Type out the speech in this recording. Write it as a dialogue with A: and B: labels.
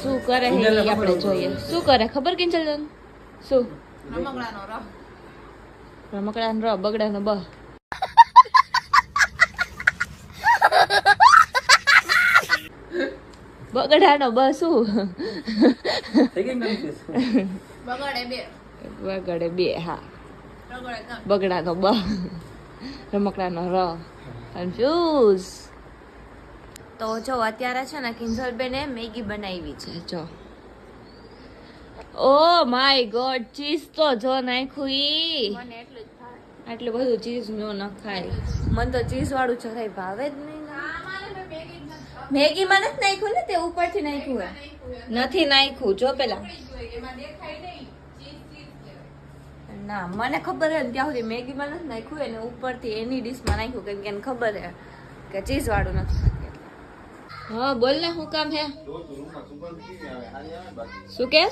A: શું કરે હે ઈ આપણે જોઈએ. શું કરે ખબર કિંજલ તને? શું? રમકડાનો ર બગડાનો બ. બગડાનો બ શું? બગડે બે હા. બગડાનો બ. રમકડાનો ર. કન્ફ્યુઝ. તો જો અત્યારે છે ને કિંજલ બેને મેગી બનાવી છે જો. ઓ માય ગોડ ચીઝ તો જો નાખ્યું ઈ. મને એટલું જ ભાવે. આટલું બધું ચીઝ નો નખાય. મને તો ચીઝ વાળું જરાય ભાવે જ નહીં. મેગી માં નથી નાખ્યું ને તે ઉપરથી નાખ્યું હે. નથી નાખ્યું જો પેલા. ના મને ખબર હે ત્યાં સુધી મેગી માં નથી નાખ્યું એને ઉપરથી એની ડીશ માં નાખ્યું કેમ કે એને ખબર હે કે ચીઝ વાળું નથી. હા બોલ ને શું કામ હે? શું કે